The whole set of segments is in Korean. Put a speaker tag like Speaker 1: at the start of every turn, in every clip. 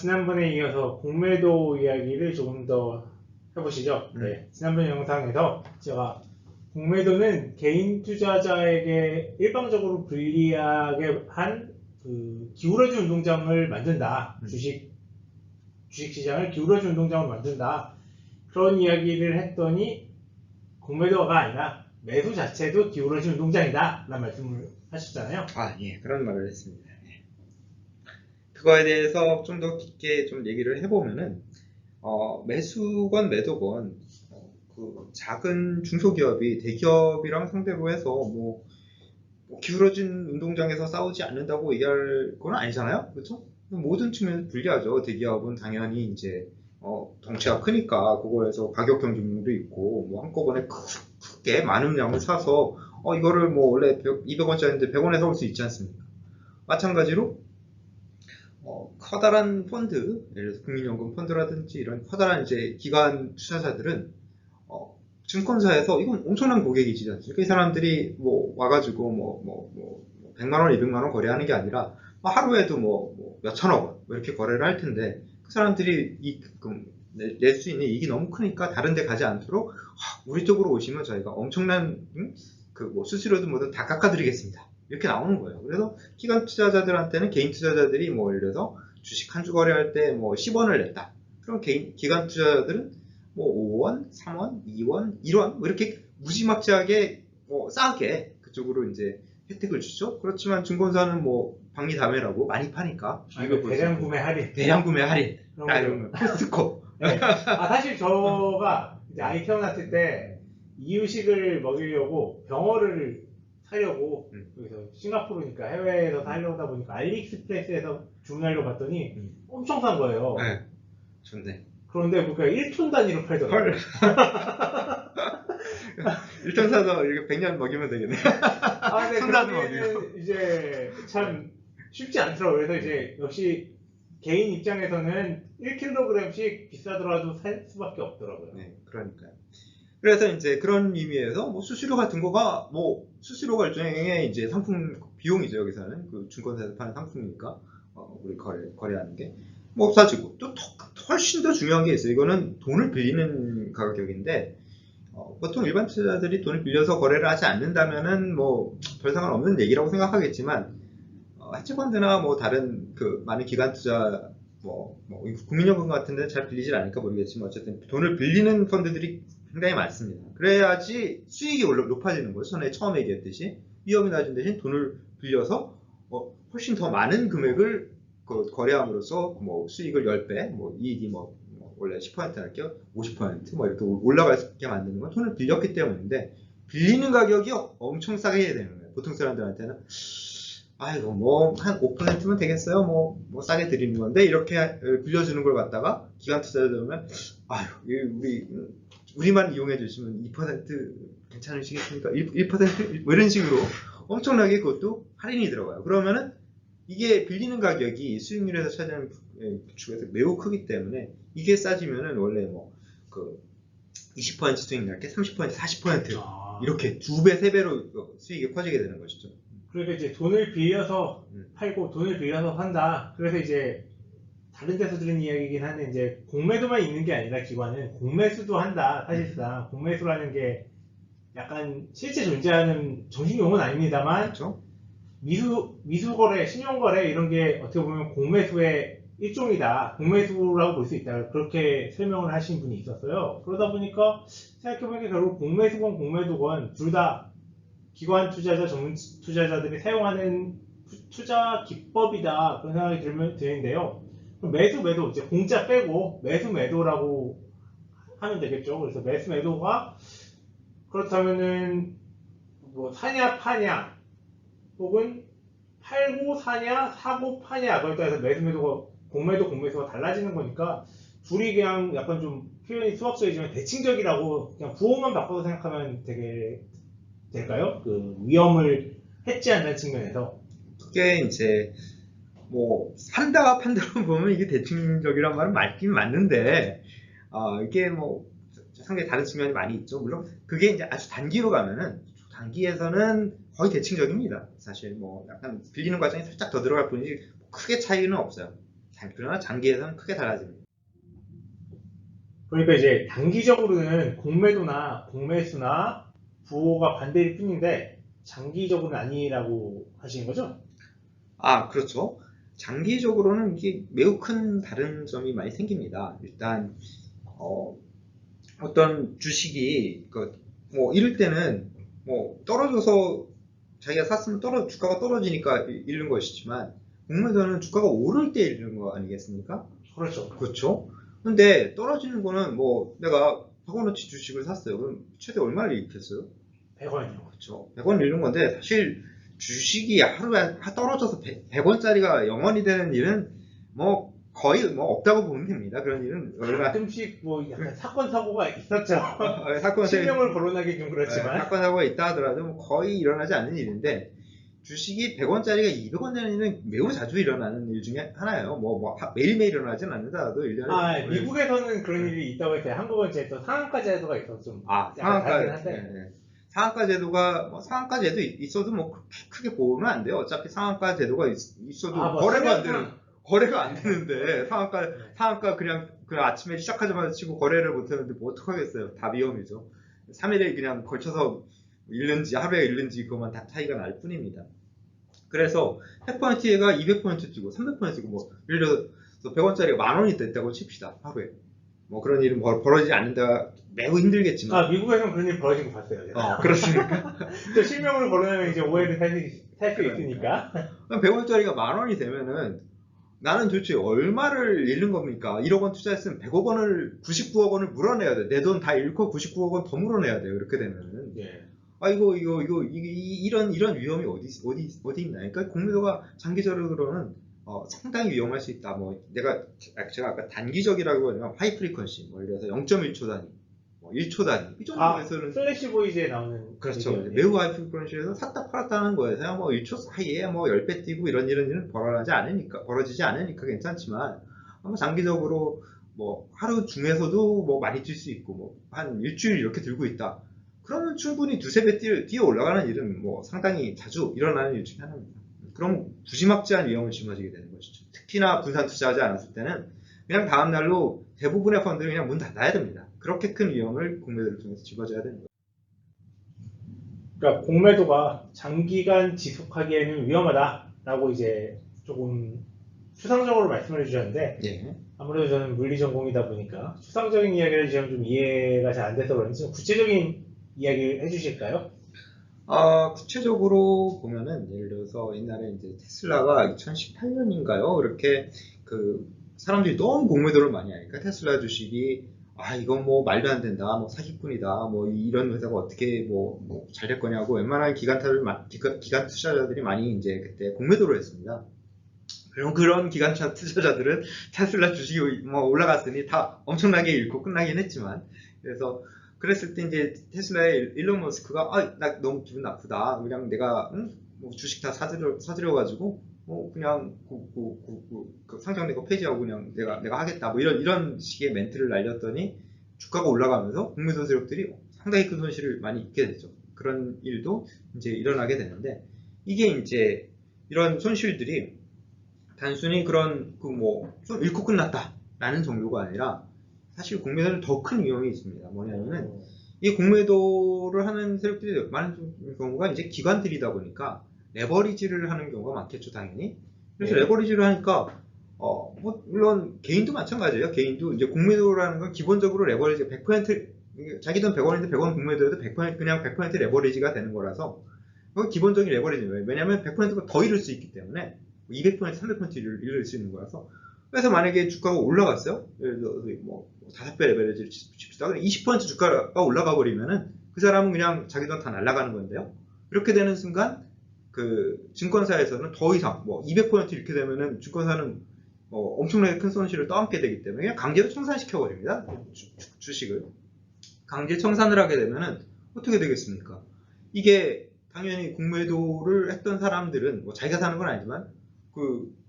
Speaker 1: 지난번에 이어서 공매도 이야기를 조금 더 해보시죠. 네, 지난번 영상에서 제가 공매도는 개인 투자자에게 일방적으로 불리하게 한 그 기울어진 운동장을 만든다. 주식시장을 기울어진 운동장으로 만든다. 그런 이야기를 했더니 공매도가 아니라 매수 자체도 기울어진 운동장이다. 라는 말씀을 하셨잖아요.
Speaker 2: 예, 그런 말을 했습니다. 그거에 대해서 좀 더 깊게 좀 얘기를 해보면은, 매수건 매도건, 그 작은 중소기업이 대기업이랑 상대로 해서 뭐 기울어진 운동장에서 싸우지 않는다고 얘기할 건 아니잖아요, 그렇죠? 모든 측면에서 불리하죠. 대기업은 당연히 이제 덩치가 크니까 그거에서 가격 경쟁력도 있고, 뭐 한꺼번에 크게 많은 양을 사서 이거를 뭐 원래 200원짜리인데 100원에 사올 수 있지 않습니까? 마찬가지로 커다란 펀드, 예를 들어서 국민연금 펀드라든지 이런 커다란 이제 기관 투자자들은 증권사에서 이건 엄청난 고객이지 않습니까? 이 사람들이 뭐 와가지고 100만 원, 200만 원 거래하는 게 아니라 하루에도 뭐 몇천억 원 이렇게 거래를 할 텐데, 그 사람들이 낼 수 있는 이익이 너무 크니까 다른 데 가지 않도록 우리 쪽으로 오시면 저희가 엄청난 수수료도 뭐든 다 깎아드리겠습니다, 이렇게 나오는 거예요. 그래서 기관 투자자들한테는 개인 투자자들이 뭐 예를 들어서 주식 한 주 거래할 때 뭐 10원을 냈다. 그럼 기관 투자자들은 뭐 5원, 3원, 2원, 1원 뭐 이렇게 무지막지하게 싸게 그쪽으로 이제 혜택을 주죠. 그렇지만 증권사는 뭐 박리다매라고 많이 파니까
Speaker 1: 대량 구매 할인.
Speaker 2: 대량 구매 할인. 이런 거. 코스트코.
Speaker 1: 네. 사실 저가 이제 아이 태어났을 때 이유식을 먹이려고 병어를 사려고 여기서 싱가포르니까 해외에서 살려다 보니까 알리익스프레스에서 주문하려고 봤더니 엄청 싼 거예요.
Speaker 2: 네. 좋네.
Speaker 1: 그런데 그러니까 1톤 단위로 팔더라고요.
Speaker 2: 1톤 사서 이렇게 100년 먹이면 되겠네.
Speaker 1: 근데
Speaker 2: 손다도 먹이고.
Speaker 1: 이제 참 쉽지 않더라고요. 그래서 이제 역시 개인 입장에서는 1kg씩 비싸더라도 살 수밖에 없더라고요.
Speaker 2: 네, 그러니까요. 그래서 이제 그런 의미에서 뭐 수수료 같은 거가 수수료가 일종의 이제 상품 비용이죠. 여기서는 그 증권사에서 파는 상품이니까 우리 거래하는 게 싸지고, 또 훨씬 더 중요한 게 있어요. 이거는 돈을 빌리는 가격인데, 보통 일반 투자자들이 돈을 빌려서 거래를 하지 않는다면은 별 상관없는 얘기라고 생각하겠지만, 해치펀드나 다른 많은 기관 투자 국민연금 같은 데는 잘 빌리질 않을까 모르겠지만, 어쨌든 돈을 빌리는 펀드들이 굉장히 많습니다. 그래야지 수익이 높아지는 거예요. 전에 처음 얘기했듯이 위험이 낮은 대신 돈을 빌려서 훨씬 더 많은 금액을 거래함으로써 수익을 10배, 이익이 원래 10% 할게요, 50% 이렇게 올라가게 만드는 건 돈을 빌렸기 때문인데, 빌리는 가격이 엄청 싸게 해야 되는 거예요. 보통 사람들한테는 아이고 한 5%면 되겠어요, 싸게 드리는 건데, 이렇게 빌려주는 걸 갖다가 기관 투자자들 보면 우리만 이용해 주시면 2% 괜찮으시겠습니까? 1%? 이런 식으로 엄청나게 그것도 할인이 들어가요. 그러면은 이게 빌리는 가격이 수익률에서 차지하는 비중에서 매우 크기 때문에, 이게 싸지면은 원래 20% 수익 날게 30%, 40% 이렇게 2배, 3배로 수익이 커지게 되는 것이죠.
Speaker 1: 그러니까 이제 돈을 빌려서 팔고 돈을 빌려서 산다. 그래서 이제 다른 데서 들은 이야기이긴 한데, 이제 공매도만 있는 게 아니라 기관은 공매수도 한다. 사실상 공매수라는 게 약간 실제 존재하는 정식 용어는 아닙니다만,
Speaker 2: 그렇죠?
Speaker 1: 미수거래, 신용거래 이런 게 어떻게 보면 공매수의 일종이다. 공매수라고 볼 수 있다. 그렇게 설명을 하신 분이 있었어요. 그러다 보니까 생각해보니까 결국 공매수건 공매도건 둘 다 기관 투자자, 전문 투자자들이 사용하는 투자 기법이다. 그런 생각이 드는데요. 매도, 이제 공짜 빼고 매도라고 하면 되겠죠. 그래서 매도가 그렇다면은 사냐 파냐, 혹은 팔고 사냐 사고 파냐, 거기에 따라서 매도가 공매수가 달라지는 거니까, 둘이 그냥 약간 좀 표현이 수학적이지만 대칭적이라고 그냥 부호만 바꿔서 생각하면 될까요? 그 위험을 해지한다는 측면에서.
Speaker 2: 그게 이제 산다 판다로 보면 이게 대칭적이란 말은 맞긴 맞는데, 이게 상당히 다른 측면이 많이 있죠. 물론 그게 이제 아주 단기로 가면은, 단기에서는 거의 대칭적입니다. 사실 약간 빌리는 과정이 살짝 더 들어갈 뿐이지 크게 차이는 없어요. 그러나 장기에서는 크게 달라집니다.
Speaker 1: 그러니까 이제 단기적으로는 공매도나 공매수나 부호가 반대일 뿐인데 장기적으로는 아니라고 하시는 거죠?
Speaker 2: 아, 그렇죠. 장기적으로는 이게 매우 큰 다른 점이 많이 생깁니다. 일단 어떤 주식이 뭐 이럴 때는 뭐 떨어져서 자기가 샀으면 주가가 떨어지니까 잃는 것이지만 공매도는 주가가 오를 때 잃는 거 아니겠습니까?
Speaker 1: 그렇죠.
Speaker 2: 그렇죠. 근데 떨어지는 거는 뭐 내가 100원어치 주식을 샀어요. 그럼 최대 얼마를 잃겠어요?
Speaker 1: 100원이요.
Speaker 2: 그렇죠. 100원 잃는 건데 사실 주식이 하루에 떨어져서 100원짜리가 0원이 되는 일은 뭐 거의 뭐 없다고 보면 됩니다. 그런 일은
Speaker 1: 가끔씩 뭐 약간 사건 사고가 있었죠.
Speaker 2: 사건
Speaker 1: 실명을 거론하기 좀 그렇지만.
Speaker 2: 사건 사고가 있다 하더라도 뭐 거의 일어나지 않는 일인데 주식이 100원짜리가 200원 되는 일은 매우 자주 일어나는 일 중에 하나예요. 뭐 매일매일 일어나진 않는다도 1년에
Speaker 1: 미국에서는 그런 일이 있다고 했어요. 한국은 이제 또 상한가 제도가 있어서 좀 다르긴 한데.
Speaker 2: 네. 상한가 제도가 상한가 제도 있어도 뭐 크게 보면 안 돼요. 어차피 상한가 제도가 있어도
Speaker 1: 뭐
Speaker 2: 거래가 안 되는데 상한가 그냥 아침에 시작하자마자 치고 거래를 못 하는데 뭐 어떡하겠어요. 다 위험이죠. 3일에 그냥 걸쳐서 잃는지 하루에 잃는지 그것만 다 차이가 날 뿐입니다. 그래서 100%가 200% 뛰고 300% 뛰고 뭐 예를 들어서 100원짜리가 10,000원이 됐다고 칩시다. 하루에. 뭐 그런 일은 벌어지지 않는다. 매우 힘들겠지만.
Speaker 1: 미국에서는 그런 일 벌어진 거 봤어요.
Speaker 2: 그렇습니까?
Speaker 1: 또 실명을 거론하면 이제 오해를 살 수 있으니까.
Speaker 2: 100원짜리가 10,000원이 되면은 나는 도대체 얼마를 잃는 겁니까? 1억 원 투자했으면 100억 원을 99억 원을 물어내야 돼. 내 돈 다 잃고 99억 원 더 물어내야 돼요. 이렇게 되면은.
Speaker 1: 예.
Speaker 2: 이런 위험이 어디 있나? 그러니까 공매도가 장기적으로는 상당히 위험할 수 있다. 뭐 제가 아까 단기적이라고 하면 하이 프리퀀시, 뭐 예를 들어서 0.1초 단위, 뭐 1초 단위 이 정도에서는
Speaker 1: 플래시 보이즈에 나오는
Speaker 2: 그렇죠.
Speaker 1: 얘기예요.
Speaker 2: 매우 하이 프리퀀시에서 샀다 팔았다는 거에서 뭐 1초 사이에 뭐 10배 뛰고 이런 일은 벌어지지 않으니까 괜찮지만 장기적으로 뭐 하루 중에서도 뭐 많이 뛸 수 있고 뭐 한 일주일 이렇게 들고 있다. 그러면 충분히 두세 배 뛰어 올라가는 일은 뭐 상당히 자주 일어나는 일 중에 하나입니다. 그럼 무지막지한 위험을 짊어지게 되는 것이죠. 특히나 분산 투자하지 않았을 때는 그냥 다음 날로 대부분의 펀드를 그냥 문 닫아야 됩니다. 그렇게 큰 위험을 공매도를 통해서 짊어져야 되는 거죠.
Speaker 1: 그러니까 공매도가 장기간 지속하기에는 위험하다라고 이제 조금 추상적으로 말씀을 해주셨는데
Speaker 2: 예.
Speaker 1: 아무래도 저는 물리 전공이다 보니까 추상적인 이야기를 지금 좀 이해가 잘 안 돼서 그런지 좀 구체적인 이야기를 해주실까요?
Speaker 2: 구체적으로 보면은 예를 들어서 옛날에 이제 테슬라가 2018년인가요? 이렇게 사람들이 너무 공매도를 많이 하니까 테슬라 주식이 이건 뭐 말도 안 된다, 뭐 사기꾼이다, 뭐 이런 회사가 어떻게 뭐 잘 될 거냐고 웬만한 기관 투자자들이 많이 이제 그때 공매도를 했습니다. 그런 기관 투자자들은 테슬라 주식이 뭐 올라갔으니 다 엄청나게 잃고 끝나긴 했지만 그랬을 때 이제 테슬라의 일론 머스크가 나 너무 기분 나쁘다. 그냥 내가 뭐 주식 다 사들여 가지고 그냥 상장된 거 폐지하고 그냥 내가 하겠다. 뭐 이런 식의 멘트를 날렸더니 주가가 올라가면서 공매도 세력들이 상당히 큰 손실을 많이 입게 되죠. 그런 일도 이제 일어나게 되는데 이게 이제 이런 손실들이 단순히 좀 잃고 끝났다라는 정도가 아니라 사실 공매도는 더 큰 위험이 있습니다. 뭐냐면은 이 공매도를 하는 세력들이 많은 경우가 이제 기관들이다 보니까 레버리지를 하는 경우가 많겠죠, 당연히. 그래서 레버리지를 하니까 물론 개인도 마찬가지예요. 개인도 이제 공매도라는 건 기본적으로 레버리지 100% 자기 돈 100원인데 100원 공매도에도 100% 그냥 100% 레버리지가 되는 거라서 그건 기본적인 레버리지예요. 왜냐하면 100%가 더 잃을 수 있기 때문에 200%, 300%를 잃을 수 있는 거라서. 그래서 만약에 주가가 올라갔어요. 예를 들어서 뭐 5배 레버리지를 칩시다. 20% 주가가 올라가 버리면은 그 사람은 그냥 자기 돈 다 날아가는 건데요. 이렇게 되는 순간 증권사에서는 더 이상 뭐 200% 이렇게 되면은 증권사는 엄청나게 큰 손실을 떠안게 되기 때문에 그냥 강제로 청산시켜 버립니다. 주식을 강제 청산을 하게 되면은 어떻게 되겠습니까? 이게 당연히 공매도를 했던 사람들은 뭐 자기가 사는 건 아니지만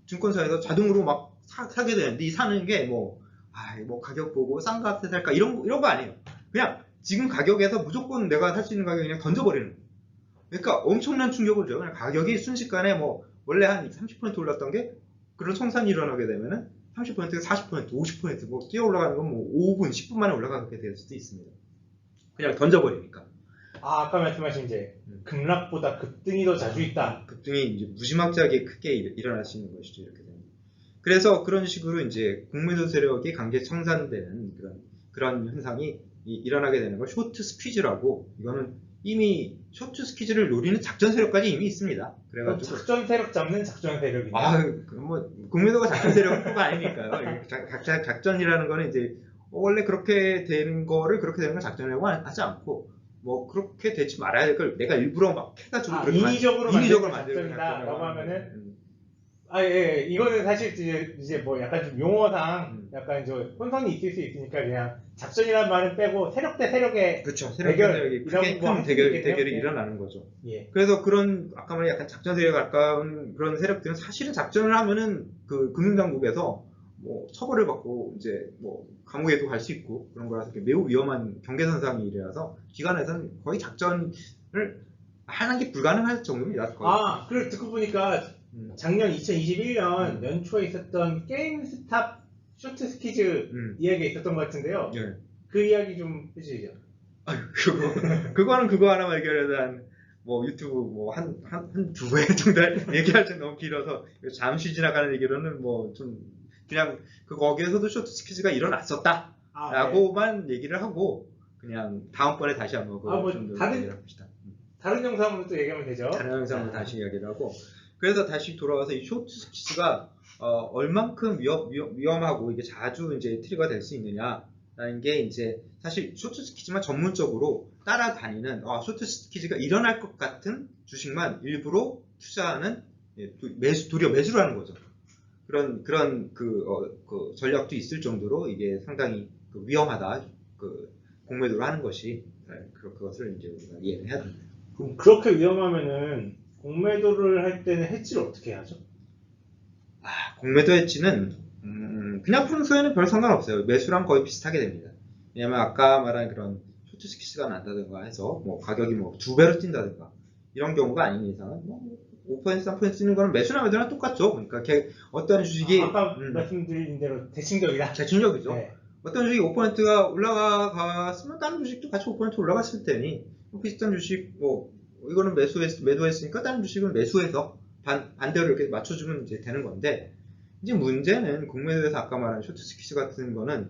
Speaker 2: 증권사에서 자동으로 막 사게 되는데 이 사는 게 뭐 가격 보고 싼 값에 살까 이런 거 아니에요. 그냥 지금 가격에서 무조건 내가 살 수 있는 가격에 그냥 던져버리는 거예요. 그러니까 엄청난 충격을 줘요. 그냥 가격이 순식간에 뭐 원래 한 30% 올랐던 게 그런 청산이 일어나게 되면은 30%, 40%, 50%뭐 뛰어 올라가는 건 뭐 5분, 10분 만에 올라가게 될 수도 있습니다. 그냥 던져버리니까.
Speaker 1: 아까 말씀하신 이제 급락보다 급등이 더 자주 있다.
Speaker 2: 급등이 이제 무지막지하게 크게 일어날 수 있는 것이죠. 이렇게 되면. 그래서 그런 식으로 이제 공매도 세력이 강제 청산되는 그런 현상이 일어나게 되는 걸 쇼트 스퀴즈라고, 이거는 이미 쇼트 스퀴즈를 노리는 작전 세력까지 이미 있습니다.
Speaker 1: 그럼
Speaker 2: 그래가지고
Speaker 1: 작전 세력 잡는 작전 세력이다.
Speaker 2: 뭐 공매도가 작전 세력은 아니니까요. 작전이라는 거는 이제 원래 그렇게 되는 거를 그렇게 되는 걸 작전이라고 하지 않고, 뭐 그렇게 되지 말아야 될 걸 내가 일부러 막 해가지고 그렇게
Speaker 1: 인위적으로
Speaker 2: 인위적으로
Speaker 1: 만드는
Speaker 2: 만드는
Speaker 1: 작전이다라고
Speaker 2: 작전이라고
Speaker 1: 하면은 예, 이거는 사실 이제 뭐 약간 좀 용어상 약간 저 혼선이 있을 수 있으니까 그냥 작전이라는 말은 빼고 세력 대 세력의
Speaker 2: 그렇죠.
Speaker 1: 대결
Speaker 2: 크게 큰 대결이 일어나는 거죠.
Speaker 1: 예.
Speaker 2: 그래서 그런 아까 말한 약간 작전 세력에 가까운 그런 세력들은 사실은 작전을 하면은 그 금융당국에서 뭐 처벌을 받고 이제 뭐 감옥에도 갈 수 있고 그런 거라서 매우 위험한 경계선상이라서 기관에서는 거의 작전을 하는 게 불가능할 정도입니다. 거의.
Speaker 1: 그걸 듣고 보니까 작년 2021년 연초에 있었던 게임스탑 쇼트 스퀴즈 이야기가 있었던 것 같은데요.
Speaker 2: 예.
Speaker 1: 그 이야기 좀 해주시죠.
Speaker 2: 그거는 그거 하나만 얘기하려다 뭐 유튜브 뭐 한 두 배 정도 얘기할 때 너무 길어서 잠시 지나가는 얘기로는 뭐 좀 그냥 거기에서도 쇼트 스퀴즈가 일어났었다라고만 얘기를 하고 그냥 다음번에 다시 한번 좀 더 얘기를 해봅시다.
Speaker 1: 다른 영상으로 또 얘기하면 되죠.
Speaker 2: 다른 영상으로 다시 이야기를 하고, 그래서 다시 돌아와서 이 쇼트 스퀴즈가 얼만큼 위험하고 이게 자주 이제 트리거가 될 수 있느냐라는 게 이제 사실 쇼트 스퀴즈만 전문적으로 따라다니는 쇼트 스퀴즈가 일어날 것 같은 주식만 일부러 투자하는 도리어 매수를 하는 거죠. 그런 그 전략도 있을 정도로 이게 상당히 위험하다. 공매도를 하는 것이 그것을 이제 우리가 이해를 해야 됩니다.
Speaker 1: 그럼 그렇게 위험하면은 공매도를 할 때는 해지를 어떻게 하죠?
Speaker 2: 공매도 해지는 그냥 평소에는 별 상관없어요. 매수랑 거의 비슷하게 됩니다. 왜냐면 아까 말한 그런 쇼트 스퀴즈가 난다든가 해서 뭐 가격이 뭐 2배로 뛴다든가 이런 경우가 아닌 이상은 뭐 5%, 3% 뛰는 거는 매수나 매도나 똑같죠. 그러니까 어떤 주식이
Speaker 1: 아까 말씀드린 대로 대칭적이다.
Speaker 2: 대칭적이죠.
Speaker 1: 네.
Speaker 2: 어떤 주식이 5%가 올라갔으면 다른 주식도 같이 5% 올라갔을 테니 비슷한 주식 뭐 이거는 매도했으니까 다른 주식은 매수해서 반대로 이렇게 맞춰주면 이제 되는 건데, 이제 문제는 공매도에서 아까 말한 쇼트 스퀴즈 같은 거는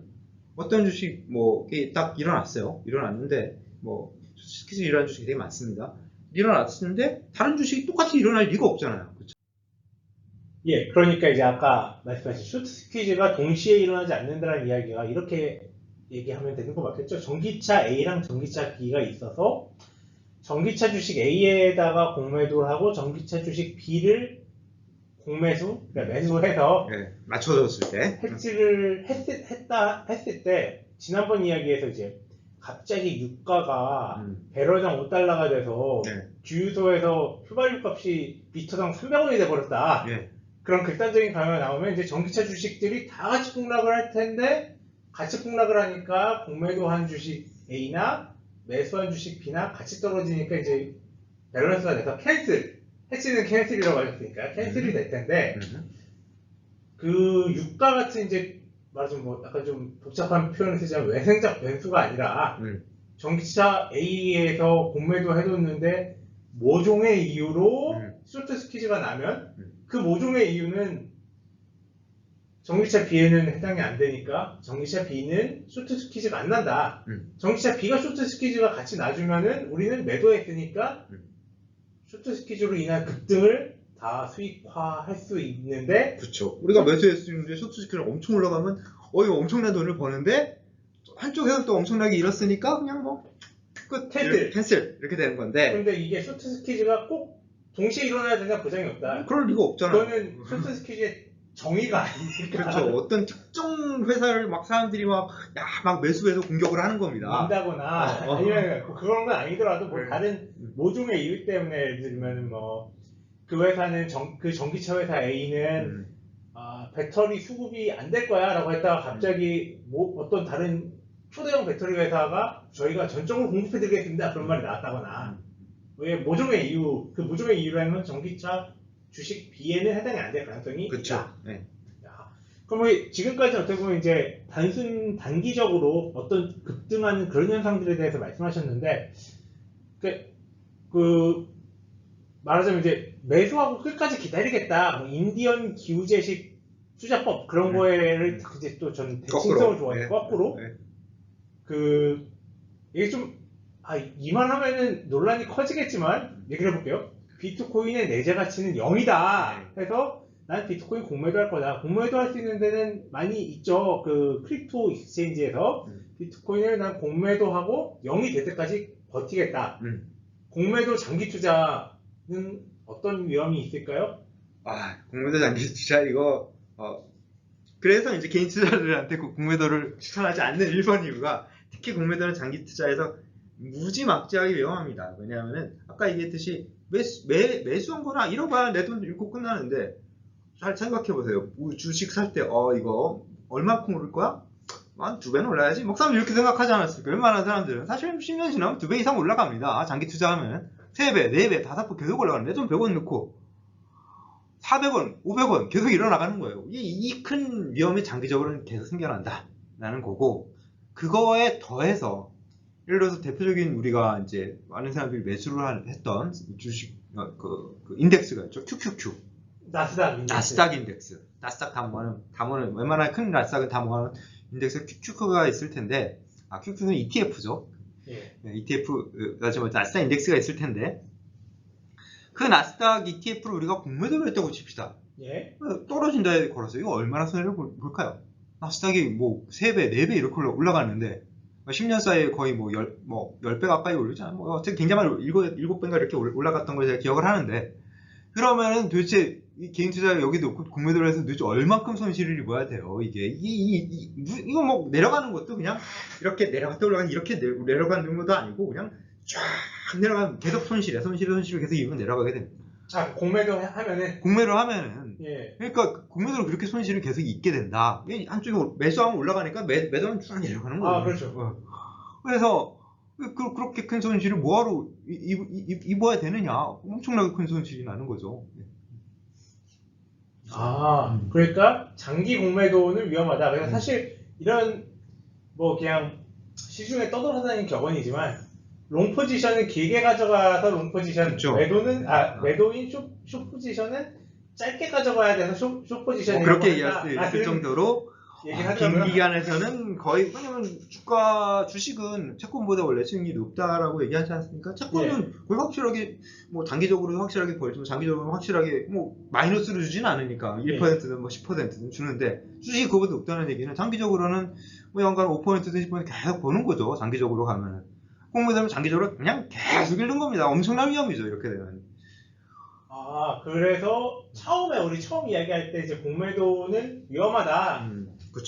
Speaker 2: 어떤 주식 뭐 딱 일어났는데 뭐 쇼트 스퀴즈 일어나는 주식이 되게 많습니다. 일어났는데 다른 주식이 똑같이 일어날 리가 없잖아요. 그렇죠?
Speaker 1: 예, 그러니까 이제 아까 말씀하신 쇼트 스퀴즈가 동시에 일어나지 않는다는 이야기가 이렇게 얘기하면 되는 거 맞겠죠? 전기차 A랑 전기차 B가 있어서 전기차 주식 A에다가 공매도를 하고 전기차 주식 B를 그러니까 매수해서
Speaker 2: 맞춰줬을 때
Speaker 1: 해지를 했을 때 지난번 이야기에서 이제 갑자기 유가가 배럴당 $5가 돼서 주유소에서 휘발유 값이 리터당 300원이 돼버렸다. 그런 극단적인 강화가 나오면 이제 전기차 주식들이 다 같이 폭락을 할 텐데, 같이 폭락을 하니까 공매도한 주식 A나 매수한 주식 B나 같이 떨어지니까 이제 밸런스가 돼서 해지는 캔슬이라고 하셨으니까 캔슬이 될 텐데, 그 유가 같은 이제 말하자면 뭐 약간 좀 복잡한 표현을 쓰자면 외생적 변수가 아니라 전기차 A에서 공매도 해뒀는데 모종의 이유로 쇼트 스퀴즈가 나면 그 모종의 이유는 전기차 B에는 해당이 안 되니까 전기차 B는 쇼트 스퀴즈가 안 난다. 전기차 B가 쇼트 스퀴즈가 같이 나주면은 우리는 매도했으니까 쇼트 스퀴즈로 인한 급등을 다 수익화할 수 있는데,
Speaker 2: 그렇죠. 우리가 매수했는데 쇼트 스퀴즈가 엄청 올라가면 이거 엄청난 돈을 버는데 한쪽에서 또 엄청나게 잃었으니까 그냥 뭐 캔슬 이렇게 되는 건데,
Speaker 1: 근데 이게 쇼트 스퀴즈가 꼭 동시에 일어나야 되는 보장이 없다.
Speaker 2: 그럴 리가 없잖아요.
Speaker 1: 그거는 쇼트 스퀴즈의 정의가 아니니까.
Speaker 2: 그렇죠. 어떤 특정 회사를 막 사람들이 막 매수해서 공격을 하는 겁니다.
Speaker 1: 민다거나 아니면 그런 건 아니더라도 뭐 다른 모종의 이유 때문에, 예를 들면 뭐 그 회사는 그 전기차 회사 A는 배터리 수급이 안 될 거야 라고 했다가 갑자기 뭐 어떤 다른 초대형 배터리 회사가 저희가 전적으로 공급해 드리겠습니다 그런 말이 나왔다거나, 왜 모종의 이유, 그 모종의 이유라는 건 전기차 주식 B에는 해당이 안 될 가능성이
Speaker 2: 그렇죠.
Speaker 1: 있다. 그럼 지금까지 어떻게 보면 이제 단기적으로 어떤 급등하는 그런 현상들에 대해서 말씀하셨는데, 그 말하자면 이제 매수하고 끝까지 기다리겠다, 뭐 인디언 기우제식 투자법 그런 거에를 이제 또 전 대칭성을 좋아해요.
Speaker 2: 네.
Speaker 1: 거꾸로
Speaker 2: 네.
Speaker 1: 그 이게 좀 이만하면은 논란이 커지겠지만 얘기를 해볼게요. 비트코인의 내재 가치는 0이다 해서 난 비트코인 공매도 할 거다. 공매도 할 수 있는 데는 많이 있죠. 그 크립토 익스체인지에서 비트코인을 난 공매도 하고 0이 될 때까지 버티겠다. 공매도 장기 투자는 어떤 위험이 있을까요?
Speaker 2: 공매도 장기 투자 이거 그래서 이제 개인 투자자들한테 그 공매도를 추천하지 않는 1번 이유가, 특히 공매도는 장기 투자에서 무지막지하게 위험합니다. 왜냐하면은 아까 얘기했듯이 매수한 거나 잃어봐야 내 돈 잃고 끝나는데, 잘 생각해 보세요. 주식 살 때 이거 얼마큼 오를 거야? 한 2배는 올라야지. 뭐 사람 이렇게 생각하지 않았을까? 웬만한 사람들은 사실 10년 지나면 2배 이상 올라갑니다. 장기 투자하면 3배, 4배, 5배 계속 올라가는데 좀 100원 넣고 400원, 500원 계속 일어나가는 거예요. 이 큰 위험이 장기적으로는 계속 생겨난다 라는 거고, 그거에 더해서 예를 들어서 대표적인 우리가 이제 많은 사람들이 매수를 했던 주식 그 인덱스가 있죠. QQQ. 나스닥 인덱스. 나스닥 다 모아는 웬만한 큰 나스닥은 다 모아는 인덱스 QQQ가 있을 텐데, QQQ는 ETF죠.
Speaker 1: 예.
Speaker 2: ETF, 나스닥 인덱스가 있을 텐데, 그 나스닥 ETF를 우리가 공매도를 했다고 칩시다.
Speaker 1: 예.
Speaker 2: 떨어진다 걸어서 이거 얼마나 손해를 볼까요? 나스닥이 뭐 3배, 4배 이렇게 올라가는데 10년 사이에 거의 뭐 10배 가까이 오르잖아요. 뭐 어떻게 굉장히 7배인가 이렇게 올라갔던 걸 제가 기억을 하는데, 그러면은 도대체 이 개인 투자 여기 놓고 공매도를 해서 도대체 얼만큼 손실을 입어야 돼요? 이거 뭐 내려가는 것도 그냥 이렇게 내려갔다 올라가는, 이렇게 내려가는 것도 아니고 그냥 쫙 내려가면 계속 손실을 계속 입으면 내려가게 됩니다.
Speaker 1: 자, 공매도 하면은 예.
Speaker 2: 그러니까 공매도로 그렇게 손실을 계속 입게 된다. 한쪽에 매수하면 올라가니까 매도하면 쭉 내려가는 거예요.
Speaker 1: 그렇죠.
Speaker 2: 그래서 그렇게 큰 손실을 뭐하러 입어야 되느냐? 엄청나게 큰 손실이 나는 거죠.
Speaker 1: 그러니까 장기 공매도는 위험하다. 그래서 사실 이런 뭐 그냥 시중에 떠돌아다니는 격언이지만, 롱 포지션은 길게 가져가서 롱 포지션,
Speaker 2: 그렇죠.
Speaker 1: 매도인 숏 포지션은 짧게 가져가야 돼서 숏 포지션이라고
Speaker 2: 그렇게 얘기할 수 있을 정도로 긴 기간에서는 거의, 왜냐면 주식은 채권보다 원래 수익률이 높다라고 얘기하지 않습니까? 채권은 거의 확실하게 뭐 단기적으로 확실하게 벌지만 장기적으로 확실하게 뭐 마이너스로 주진 않으니까 1%든 뭐 10%든 주는데, 주식이 그거보다 높다는 얘기는 장기적으로는 뭐 연간 5%든 10% 계속 버는 거죠. 장기적으로 가면은. 공매도는 장기적으로 그냥 계속 잃는 겁니다. 엄청난 위험이죠, 이렇게 되면.
Speaker 1: 그래서 우리 처음 이야기할 때 이제 공매도는 위험하다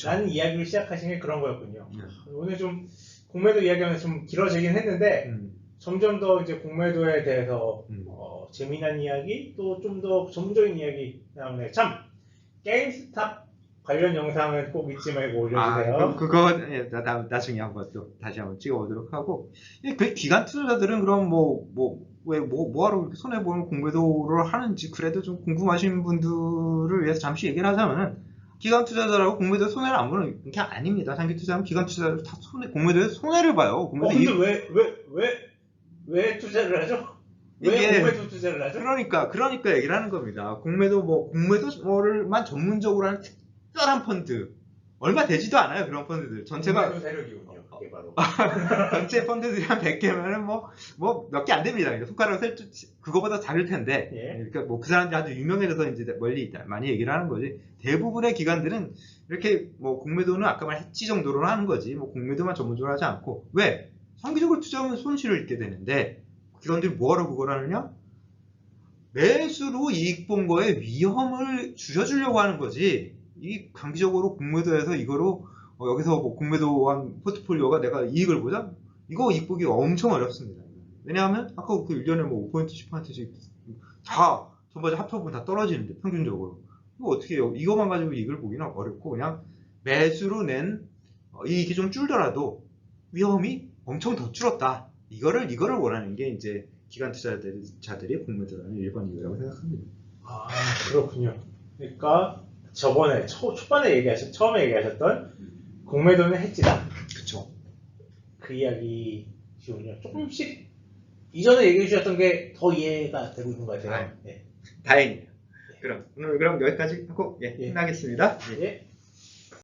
Speaker 1: 라는 이야기를 시작하신 게 그런 거였군요. 오늘 좀 공매도 이야기하면 좀 길어지긴 했는데 점점 더 이제 공매도에 대해서 재미난 이야기, 또 좀 더 전문적인 이야기 나오네요. 참, 게임스탑 관련 영상은 꼭 잊지 말고 올려주세요.
Speaker 2: 그거 나중에 한번 또 다시 한번 찍어보도록 하고, 그 기관 투자자들은 그럼 뭐하러 그렇게 손해보는 공매도를 하는지 그래도 좀 궁금하신 분들을 위해서 잠시 얘기를 하자면은, 기관 투자자라고 공매도에 손해를 안 보는 게 아닙니다. 장기 투자하면 기관 투자자들 다 공매도에 손해를 봐요.
Speaker 1: 근데 왜 투자를 하죠? 왜 공매도 투자를 하죠?
Speaker 2: 그러니까 얘기를 하는 겁니다. 공매도를만 전문적으로 하는 특별한 펀드, 얼마 되지도 않아요. 그런 펀드들 전체가
Speaker 1: 공매도 세력이군요. 그게 바로
Speaker 2: 전체 펀드들이 한 100개면은 몇 개 안 됩니다. 손가락을 셀 그거보다 작을 텐데, 그러니까 뭐 그 사람들이 아주 유명해져서 이제 멀리 있다 많이 얘기를 하는 거지. 대부분의 기관들은 이렇게 뭐 공매도는 아까 말한 해치 정도로 하는 거지, 뭐 공매도만 전문적으로 하지 않고. 왜? 장기적으로 투자하면 손실을 입게 되는데, 기관들이 뭐하러 그걸 하느냐? 매수로 이익 본 거에 위험을 줄여주려고 하는 거지. 이 장기적으로 공매도에서 이거로 여기서 뭐 공매도한 포트폴리오가 내가 이익을 보자? 이거 이익 보기 엄청 어렵습니다. 왜냐하면 아까 그 1년에 뭐 5%, 10%씩 다 전부 다 합쳐보면 다 떨어지는데, 평균적으로. 이거 어떻게 해요? 이거만 가지고 이익을 보기는 어렵고, 그냥 매수로 낸 이익이 좀 줄더라도 위험이 엄청 더 줄었다. 이거를 원하는 게 이제 기관 투자자들이 공매도라는 일반 이유라고 생각합니다.
Speaker 1: 그렇군요. 그러니까 저번에 초반에 처음에 얘기하셨던 공매도는 해지다.
Speaker 2: 그쵸.
Speaker 1: 그 이야기시군요. 조금씩 이전에 얘기해 주셨던 게 더 이해가 되고 있는 것 같아요. 네.
Speaker 2: 다행이에요. 그럼 오늘 그럼 여기까지 하고
Speaker 1: 예.
Speaker 2: 끝나겠습니다.
Speaker 1: 예.